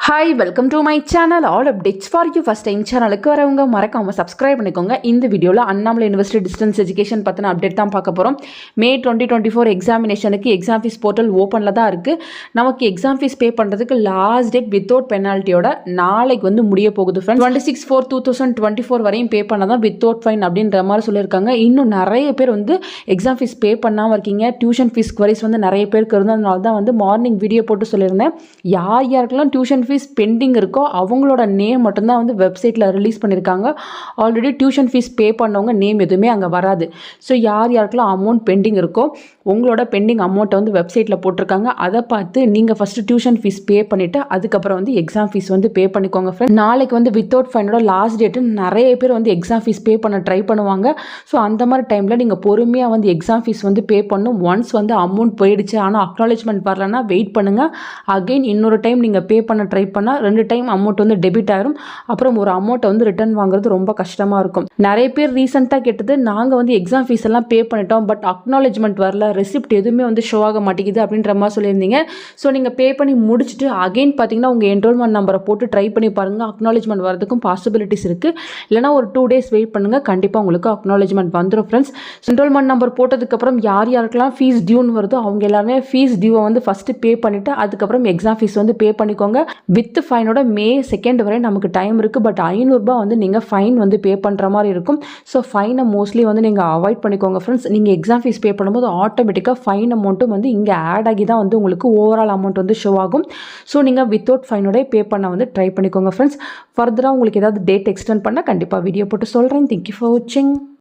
Hi welcome to my channel all updates for you first time சேனலுக்கு வரவங்க மறக்காமல் subscribe பண்ணிக்கோங்க. இந்த வீடியோவில் அண்ணாமலை யூனிவர்சிட்டி டிஸ்டன்ஸ் எஜுகேஷன் பற்றின அப்டேட் தான் பார்க்க போகிறோம். May 2024 எக்ஸாமினேஷனுக்கு எக்ஸாம் ஃபீஸ் போர்ட்டல் ஓப்பனில் தான் இருக்குது. நமக்கு எக்ஸாம் ஃபீஸ் பே பண்ணுறதுக்கு லாஸ்ட் டேட் வித்தவுட் பெனால்ட்டியோட நாளைக்கு முடிய போகுது ஃப்ரெண்ட்ஸ். 26/4/2024 வரையும் பே பண்ண தான் வித்தவுட் ஃபைன் அப்படின்ற மாதிரி சொல்லியிருக்காங்க. இன்னும் நிறைய பேர் எக்ஸாம் ஃபீஸ் பே பண்ணாமல் இருக்கீங்க. டியூஷன் ஃபீஸ் குவரிஸ் நிறைய பேருக்கு இருந்ததுனால தான் மார்னிங் வீடியோ போட்டு சொல்லியிருந்தேன். யாருக்கெல்லாம் டியூஷன் ஃபீஸ் பெண்டிங் இருக்கோ அவங்களோட நேம் மட்டும்தான் வெப்சைட்டில் ரிலீஸ் பண்ணியிருக்காங்க. ஆல்ரெடி டியூஷன் ஃபீஸ் பே பண்ணவங்க நேம் எதுவுமே அங்கே வராது. ஸோ யாருக்கெல்லாம் அமௌண்ட் பெண்டிங் இருக்கோ உங்களோட பெண்டிங் அமௌண்ட்டை வெப்சைட்டில் போட்டிருக்காங்க. அதை பார்த்து நீங்கள் ஃபஸ்ட்டு டியூஷன் ஃபீஸ் பே பண்ணிவிட்டு அதுக்கப்புறம் எக்ஸாம் ஃபீஸ் பே பண்ணிக்கோங்க ஃப்ரெண்ட். நாளைக்கு வித்தவுட் ஃபைனோட லாஸ்ட் டேட்டு நிறைய பேர் எக்ஸாம் ஃபீஸ் பே பண்ண ட்ரை பண்ணுவாங்க. ஸோ அந்த மாதிரி டைமில் நீங்கள் பொறுமையாக எக்ஸாம் ஃபீஸ் பே பண்ணணும். ஒன்ஸ் அமௌண்ட் போயிடுச்சு ஆனால் அக்னாலேஜ்மெண்ட் வரலன்னா வெயிட் பண்ணுங்கள். அகெயின் இன்னொரு டைம் நீங்கள் பே பண்ண ட்ரை பண்ணால் 2 டைம் அமௌண்ட் டெபிட் ஆகிரும். அப்புறம் ஒரு அமௌண்ட்டை ரிட்டர்ன் வாங்குறது ரொம்ப கஷ்டமாக இருக்கும். நிறைய பேர் ரீசெண்டாக கேட்டது நாங்கள் எக்ஸாம் ஃபீஸ் எல்லாம் பே பண்ணிட்டோம் பட் அக்னாலேஜ்மெண்ட் வரல, ரெசிப்ட் எதுவுமே ஷோ ஆக மாட்டேங்குது அப்படின்ற மாதிரி சொல்லியிருந்தீங்க. ஸோ நீங்கள் பே பண்ணி முடிச்சுட்டு அகெயின் பார்த்தீங்கன்னா உங்கள் என்ரோல்மெண்ட் நம்பரை போட்டு ட்ரை பண்ணி பாருங்கள். அக்னாலேஜ்மெண்ட் வரதுக்கும் பாசிபிலிட்டிஸ் இருக்குது. இல்லைனா ஒரு 2 days வெயிட் பண்ணுங்கள், கண்டிப்பாக உங்களுக்கு அக்னாலேஜ்மெண்ட் வந்துடும் ஃப்ரெண்ட்ஸ். என்ரோல்மெண்ட் நம்பர் போட்டதுக்கப்புறம் யாருக்கெல்லாம் ஃபீஸ் டியூன்னு வருதோ அவங்க எல்லாருமே ஃபீஸ் டியூவை ஃபஸ்ட்டு பே பண்ணிவிட்டு அதுக்கப்புறம் எக்ஸாம் ஃபீஸ் பே பண்ணிக்கோங்க. வித் ஃபைனோட May 2 வரை நமக்கு டைம் இருக்குது. பட் 500 ரூபாய் நீங்கள் ஃபைன் பே பண்ணுற மாதிரி இருக்கும். ஸோ ஃபைனை மோஸ்ட்லி நீங்கள் அவாய்ட் பண்ணிக்கோங்க ஃப்ரெண்ட்ஸ். நீங்கள் எக்ஸாம் ஃபீஸ் பே பண்ணும்போது ஆட்டோமேட்டிக்காக ஃபைன் அமௌண்ட்டும் இங்கே ஆட் ஆகி தான் உங்களுக்கு ஓவரால் அமௌண்ட் ஷோ ஆகும். ஸோ நீங்கள் வித்தவுட் ஃபைனோட பே பண்ண ட்ரை பண்ணிக்கோங்க ஃப்ரெண்ட்ஸ். ஃபர்தராக உங்களுக்கு ஏதாவது டேட் எக்ஸ்டெண்ட் பண்ணால் கண்டிப்பாக வீடியோ போட்டு சொல்கிறேன். தேங்க்யூ ஃபார் வாட்சிங்.